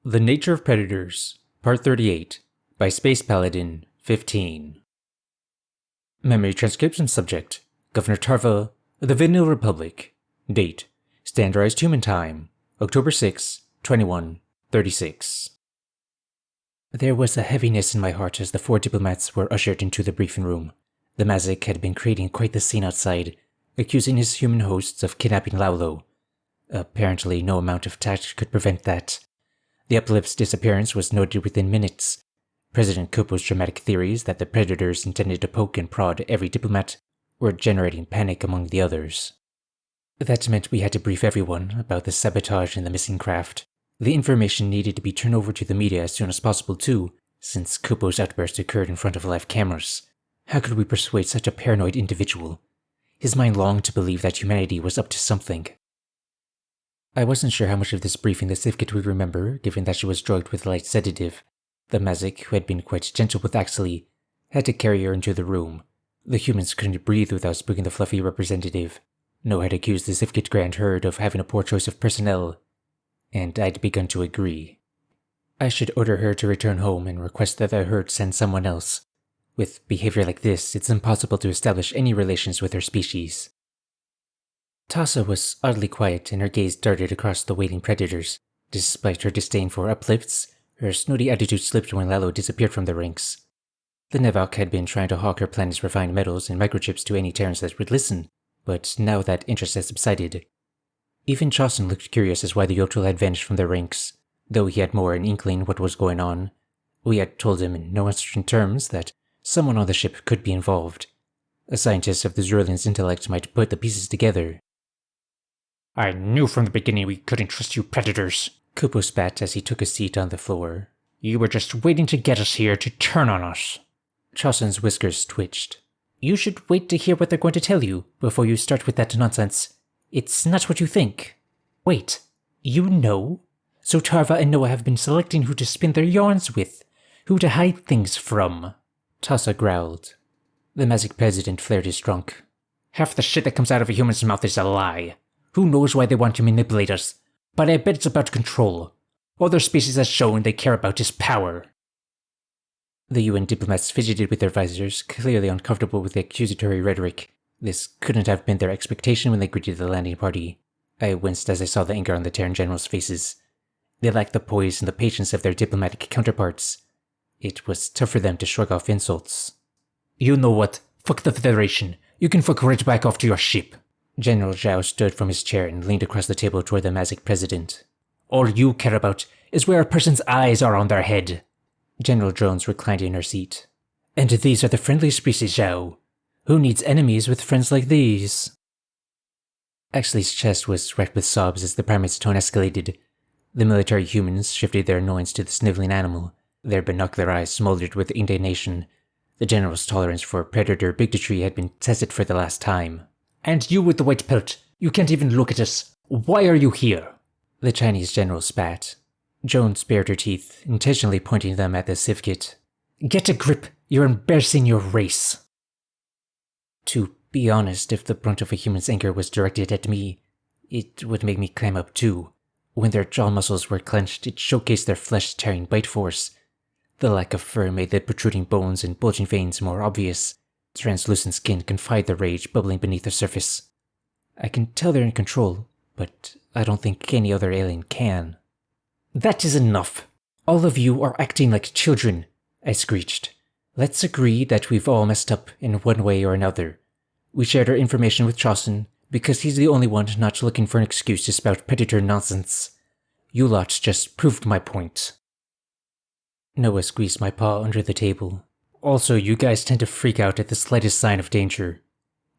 The Nature of Predators, Part 38, by Space Paladin 15. Memory transcription subject, Governor Tarva, the Vanilla Republic. Date, Standardized Human Time, October 6, 2136. There was a heaviness in my heart as the four diplomats were ushered into the briefing room. The Mazik had been creating quite the scene outside, accusing his human hosts of kidnapping Laulo. Apparently no amount of tact could prevent that. The Uplift's disappearance was noted within minutes. President Kupo's dramatic theories that the Predators intended to poke and prod every diplomat were generating panic among the others. That meant we had to brief everyone about the sabotage in the missing craft. The information needed to be turned over to the media as soon as possible too, since Kupo's outburst occurred in front of live cameras. How could we persuade such a paranoid individual? His mind longed to believe that humanity was up to something. I wasn't sure how much of this briefing the Sifkit would remember, given that she was drugged with a light sedative. The Mazik, who had been quite gentle with Axley, had to carry her into the room. The humans couldn't breathe without spooking the fluffy representative. No had accused the Sifkit Grand Herd of having a poor choice of personnel, and I'd begun to agree. I should order her to return home and request that the herd send someone else. With behavior like this, it's impossible to establish any relations with her species. Tassa was oddly quiet, and her gaze darted across the waiting predators. Despite her disdain for uplifts, her snooty attitude slipped when Lalo disappeared from the ranks. The Nevok had been trying to hawk her planet's refined metals and microchips to any Terrans that would listen, but now that interest had subsided. Even Chauson looked curious as why the Yoctul had vanished from their ranks, though he had more an inkling what was going on. We had told him in no uncertain terms that someone on the ship could be involved. A scientist of the Zerlin's intellect might put the pieces together. I knew from the beginning we couldn't trust you predators, Kupo spat as he took a seat on the floor. You were just waiting to get us here to turn on us. Chauson's whiskers twitched. You should wait to hear what they're going to tell you before you start with that nonsense. It's not what you think. Wait, you know? So Tarva and Noah have been selecting who to spin their yarns with, who to hide things from. Tassa growled. The Mazik president flared his trunk. Half the shit that comes out of a human's mouth is a lie. Who knows why they want to manipulate us? But I bet it's about control. Other species has shown they care about is power. The UN diplomats fidgeted with their visors, clearly uncomfortable with the accusatory rhetoric. This couldn't have been their expectation when they greeted the landing party. I winced as I saw the anger on the Terran generals' faces. They lacked the poise and the patience of their diplomatic counterparts. It was tough for them to shrug off insults. You know what? Fuck the Federation. You can fuck right back off to your ship. General Zhao stood from his chair and leaned across the table toward the Mazik president. All you care about is where a person's eyes are on their head. General Jones reclined in her seat. And these are the friendly species, Zhao. Who needs enemies with friends like these? Axley's chest was wrecked with sobs as the primate's tone escalated. The military humans shifted their annoyance to the sniveling animal. Their binocular eyes smoldered with indignation. The general's tolerance for predator bigotry had been tested for the last time. And you with the white pelt, you can't even look at us. Why are you here? The Chinese general spat. Jones bared her teeth, intentionally pointing them at the Sifkit. Get a grip, you're embarrassing your race. To be honest, if the brunt of a human's anger was directed at me, it would make me clam up too. When their jaw muscles were clenched, it showcased their flesh-tearing bite force. The lack of fur made the protruding bones and bulging veins more obvious. Translucent skin confined the rage bubbling beneath the surface. I can tell they're in control, but I don't think any other alien can. That is enough. All of you are acting like children, I screeched. Let's agree that we've all messed up in one way or another. We shared our information with Chauson because he's the only one not looking for an excuse to spout predator nonsense. You lot just proved my point. Noah squeezed my paw under the table. Also, you guys tend to freak out at the slightest sign of danger.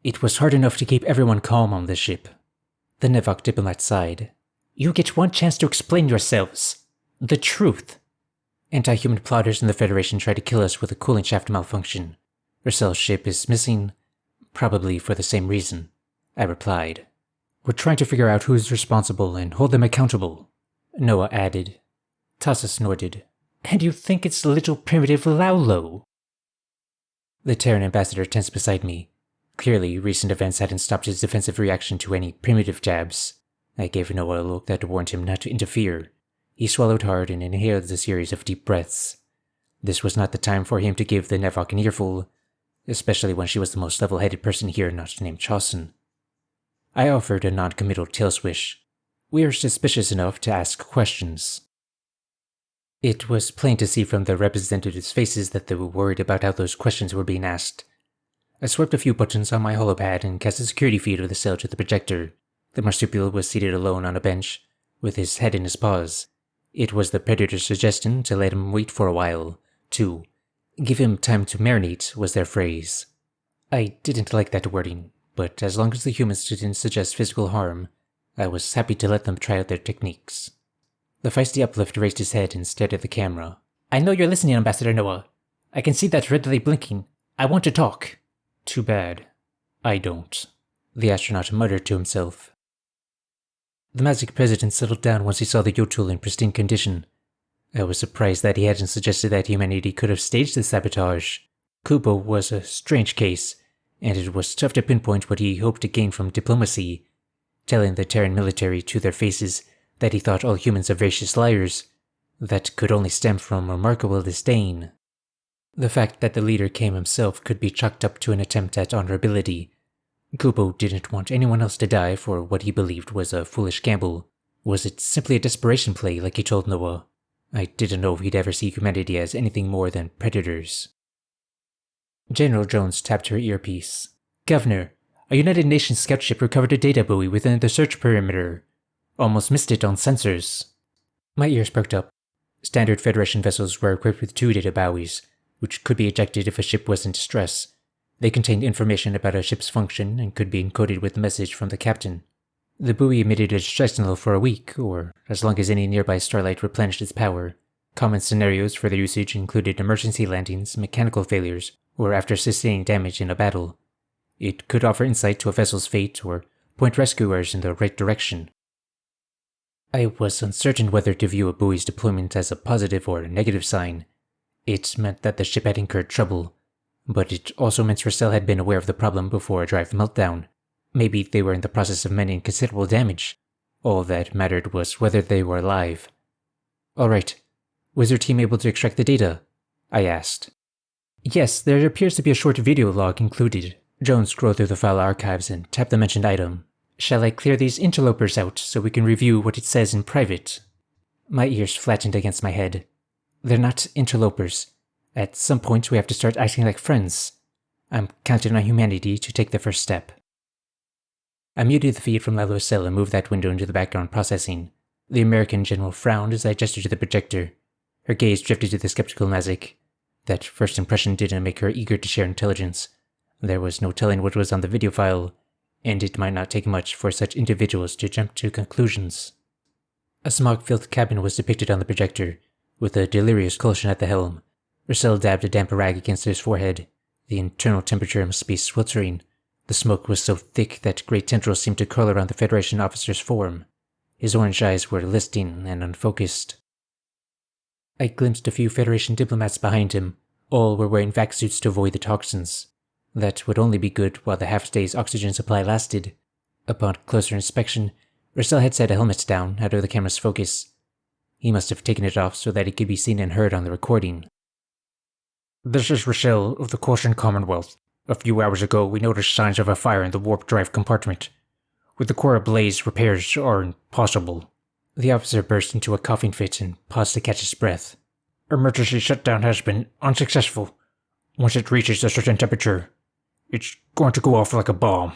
It was hard enough to keep everyone calm on this ship. The Nevok diplomat sighed. You get one chance to explain yourselves. The truth. Anti-human plotters in the Federation tried to kill us with a cooling shaft malfunction. Russell's ship is missing, probably for the same reason, I replied. We're trying to figure out who's responsible and hold them accountable, Noah added. Tassa snorted. And you think it's the little primitive Laulo? The Terran ambassador tensed beside me. Clearly, recent events hadn't stopped his defensive reaction to any primitive jabs. I gave Noah a look that warned him not to interfere. He swallowed hard and inhaled a series of deep breaths. This was not the time for him to give the Nevok an earful, especially when she was the most level-headed person here not named Chauson. I offered a non-committal tail swish. We are suspicious enough to ask questions. It was plain to see from the representatives' faces that they were worried about how those questions were being asked. I swept a few buttons on my holopad and cast a security feed of the cell to the projector. The marsupial was seated alone on a bench, with his head in his paws. It was the Predator's suggestion to let him wait for a while, to give him time to marinate, was their phrase. I didn't like that wording, but as long as the humans didn't suggest physical harm, I was happy to let them try out their techniques. The feisty uplift raised his head and stared at the camera. I know you're listening, Ambassador Noah. I can see that red light blinking. I want to talk. Too bad. I don't. The astronaut muttered to himself. The Mazik president settled down once he saw the Yotul in pristine condition. I was surprised that he hadn't suggested that humanity could have staged the sabotage. Kubo was a strange case, and it was tough to pinpoint what he hoped to gain from diplomacy. Telling the Terran military to their faces that he thought all humans are vicious liars, that could only stem from remarkable disdain. The fact that the leader came himself could be chalked up to an attempt at honorability. Kubo didn't want anyone else to die for what he believed was a foolish gamble. Was it simply a desperation play, like he told Noah? I didn't know if he'd ever see humanity as anything more than predators. General Jones tapped her earpiece. Governor, a United Nations scout ship recovered a data buoy within the search perimeter. Almost missed it on sensors. My ears perked up. Standard Federation vessels were equipped with 2 data buoys, which could be ejected if a ship was in distress. They contained information about a ship's function and could be encoded with a message from the captain. The buoy emitted a distress signal for a week, or as long as any nearby starlight replenished its power. Common scenarios for their usage included emergency landings, mechanical failures, or after sustaining damage in a battle. It could offer insight to a vessel's fate or point rescuers in the right direction. I was uncertain whether to view a buoy's deployment as a positive or a negative sign. It meant that the ship had incurred trouble, but it also meant Racel had been aware of the problem before a drive meltdown. Maybe they were in the process of mending considerable damage. All that mattered was whether they were alive. Alright, was your team able to extract the data? I asked. Yes, there appears to be a short video log included. Jones scrolled through the file archives and tapped the mentioned item. Shall I clear these interlopers out so we can review what it says in private? My ears flattened against my head. They're not interlopers. At some point we have to start acting like friends. I'm counting on humanity to take the first step. I muted the feed from La Lucelle and moved that window into the background processing. The American general frowned as I gestured to the projector. Her gaze drifted to the skeptical Mazik. That first impression didn't make her eager to share intelligence. There was no telling what was on the video file, and it might not take much for such individuals to jump to conclusions. A smog-filled cabin was depicted on the projector, with a delirious Kolshin at the helm. Racel dabbed a damp rag against his forehead. The internal temperature must be sweltering. The smoke was so thick that great tendrils seemed to curl around the Federation officer's form. His orange eyes were listing and unfocused. I glimpsed a few Federation diplomats behind him. All were wearing vac suits to avoid the toxins. That would only be good while the half-day's oxygen supply lasted. Upon closer inspection, Racel had set a helmet down out of the camera's focus. He must have taken it off so that it could be seen and heard on the recording. This is Racel of the Kolshin Commonwealth. A few hours ago, we noticed signs of a fire in the warp drive compartment. With the core ablaze, repairs are impossible. The officer burst into a coughing fit and paused to catch his breath. Emergency shutdown has been unsuccessful. Once it reaches a certain temperature, it's going to go off like a bomb.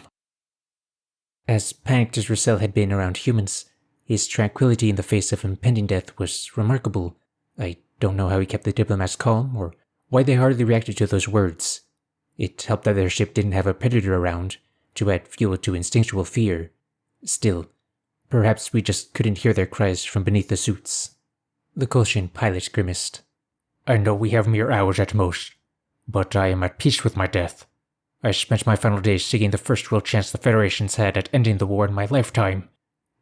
As panicked as Racel had been around humans, his tranquility in the face of impending death was remarkable. I don't know how he kept the diplomats calm, or why they hardly reacted to those words. It helped that their ship didn't have a predator around to add fuel to instinctual fear. Still, perhaps we just couldn't hear their cries from beneath the suits. The Kolshin pilot grimaced. I know we have mere hours at most, but I am at peace with my death. I spent my final days seeking the first real chance the Federation's had at ending the war in my lifetime.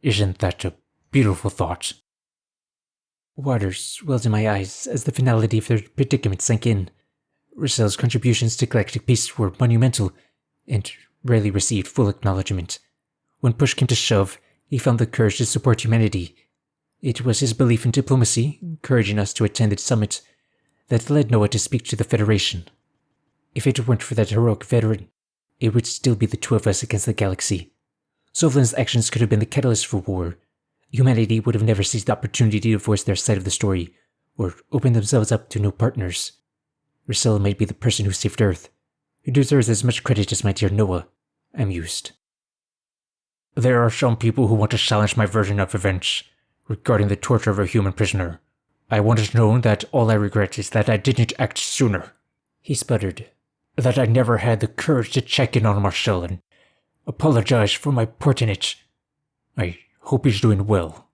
Isn't that a beautiful thought? Waters welled in my eyes as the finality of their predicament sank in. Racel's contributions to galactic peace were monumental, and rarely received full acknowledgement. When push came to shove, he found the courage to support humanity. It was his belief in diplomacy, encouraging us to attend the summit, that led Noah to speak to the Federation. If it weren't for that heroic veteran, it would still be the two of us against the galaxy. Sovlin's actions could have been the catalyst for war. Humanity would have never seized the opportunity to voice their side of the story, or open themselves up to new partners. Rissell might be the person who saved Earth, who deserves as much credit as my dear Noah. I mused. There are some people who want to challenge my version of events regarding the torture of a human prisoner. I want it known that all I regret is that I didn't act sooner. He sputtered. That I never had the courage to check in on Marcel and apologize for my part in it. I hope he's doing well.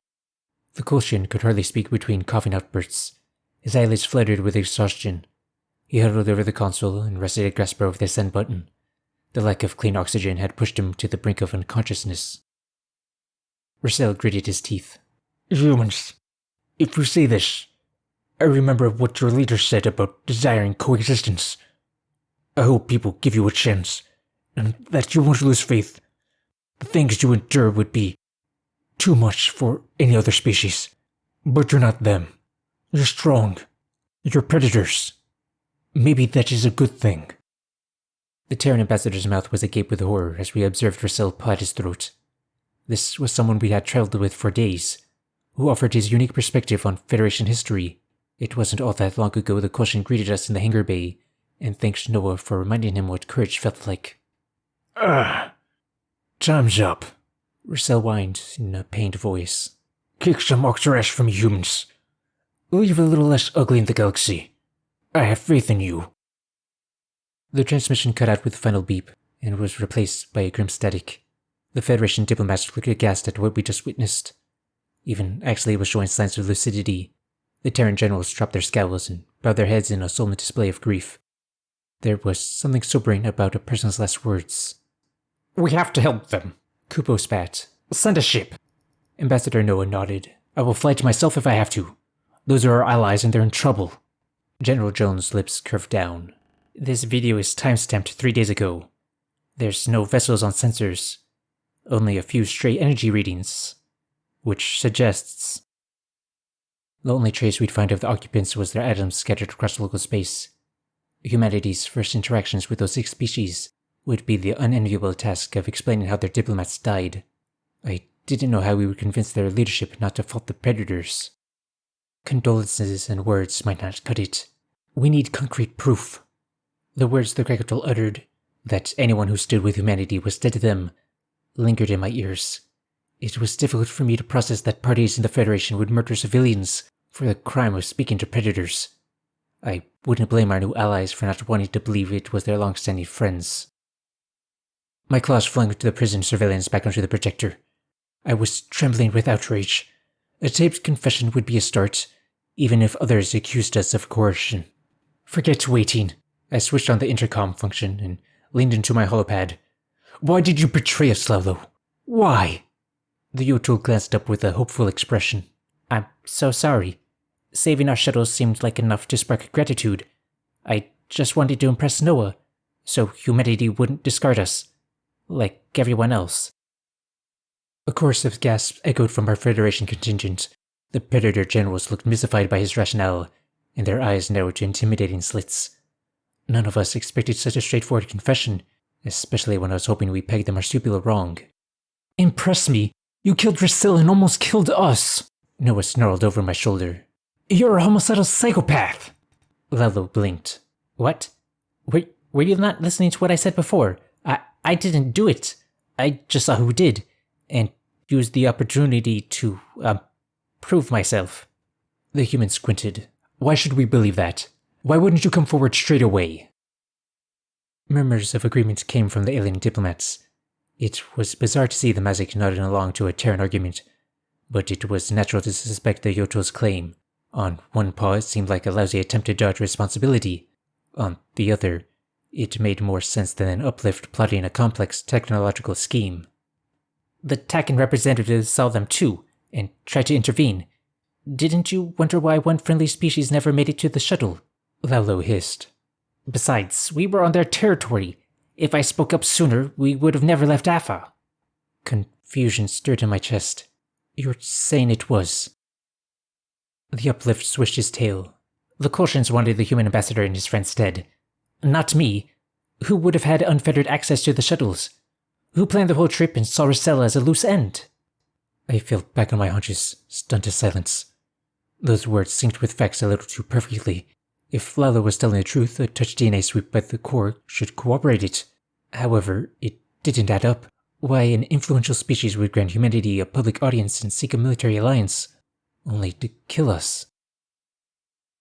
The Kolshian could hardly speak between coughing outbursts. His eyelids fluttered with exhaustion. He huddled over the console and rested a grasp over the send button. The lack of clean oxygen had pushed him to the brink of unconsciousness. Rissell gritted his teeth. Humans, if you see this, I remember what your leader said about desiring coexistence. I hope people give you a chance, and that you won't lose faith. The things you endure would be too much for any other species. But you're not them. You're strong. You're predators. Maybe that is a good thing. The Terran ambassador's mouth was agape with horror as we observed Rissell paw at his throat. This was someone we had traveled with for days, who offered his unique perspective on Federation history. It wasn't all that long ago the Kolshian greeted us in the hangar bay, and thanked Noah for reminding him what courage felt like. Time's up, Rissell whined in a pained voice. Kick some oxtrash from humans. Leave a little less ugly in the galaxy. I have faith in you. The transmission cut out with a final beep, and was replaced by a grim static. The Federation diplomats looked aghast at what we just witnessed. Even Axley was showing signs of lucidity. The Terran generals dropped their scowls and bowed their heads in a solemn display of grief. There was something sobering about a person's last words. We have to help them, Kupo spat. Send a ship. Ambassador Noah nodded. I will fly to myself if I have to. Those are our allies and they're in trouble. General Jones' lips curved down. This video is timestamped 3 days ago. There's no vessels on sensors. Only a few stray energy readings. Which suggests... The only trace we'd find of the occupants was their atoms scattered across local space. Humanity's first interactions with those 6 species would be the unenviable task of explaining how their diplomats died. I didn't know how we would convince their leadership not to fault the predators. Condolences and words might not cut it. We need concrete proof. The words the Krakatoa uttered, that anyone who stood with humanity was dead to them, lingered in my ears. It was difficult for me to process that parties in the Federation would murder civilians for the crime of speaking to predators. I wouldn't blame our new allies for not wanting to believe it was their long-standing friends. My claws flung to the prison surveillance back onto the projector. I was trembling with outrage. A taped confession would be a start, even if others accused us of coercion. Forget waiting. I switched on the intercom function and leaned into my holopad. Why did you betray us, Lalo? Why? The Yotul glanced up with a hopeful expression. I'm so sorry. Saving our shuttle seemed like enough to spark gratitude. I just wanted to impress Noah, so humanity wouldn't discard us, like everyone else. A chorus of gasps echoed from our Federation contingent. The Predator generals looked mystified by his rationale, and their eyes narrowed to intimidating slits. None of us expected such a straightforward confession, especially when I was hoping we pegged the Marsupilio wrong. Impress me! You killed Rissell and almost killed us! Noah snarled over my shoulder. You're a homicidal psychopath! Lalo blinked. What? Were you not listening to what I said before? I didn't do it. I just saw who did, and used the opportunity to, prove myself. The human squinted. Why should we believe that? Why wouldn't you come forward straight away? Murmurs of agreement came from the alien diplomats. It was bizarre to see the Mazik nodding along to a Terran argument, but it was natural to suspect the Yotul's claim. On one paw, it seemed like a lousy attempt to dodge responsibility. On the other, it made more sense than an uplift plotting a complex technological scheme. The Takan representatives saw them too, and tried to intervene. Didn't you wonder why one friendly species never made it to the shuttle? Lalo hissed. Besides, we were on their territory. If I spoke up sooner, we would have never left Alpha. Confusion stirred in my chest. You're saying it was The Uplift swished his tail. The Kolshians wanted the human ambassador in his friend's stead. Not me. Who would have had unfettered access to the shuttles? Who planned the whole trip and saw Rosella as a loose end? I fell back on my haunches, stunned to silence. Those words synced with facts a little too perfectly. If Lalo was telling the truth, a touch DNA sweep by the Corps should corroborate it. However, it didn't add up. Why an influential species would grant humanity a public audience and seek a military alliance, only to kill us?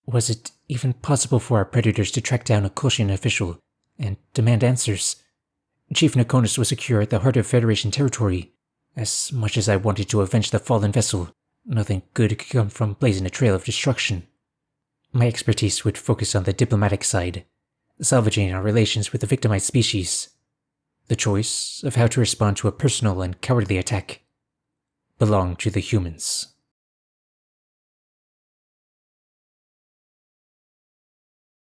Was it even possible for our predators to track down a Kolshian official and demand answers? Chief Nakonis was secure at the heart of Federation territory. As much as I wanted to avenge the fallen vessel, nothing good could come from blazing a trail of destruction. My expertise would focus on the diplomatic side, salvaging our relations with the victimized species. The choice of how to respond to a personal and cowardly attack belonged to the humans.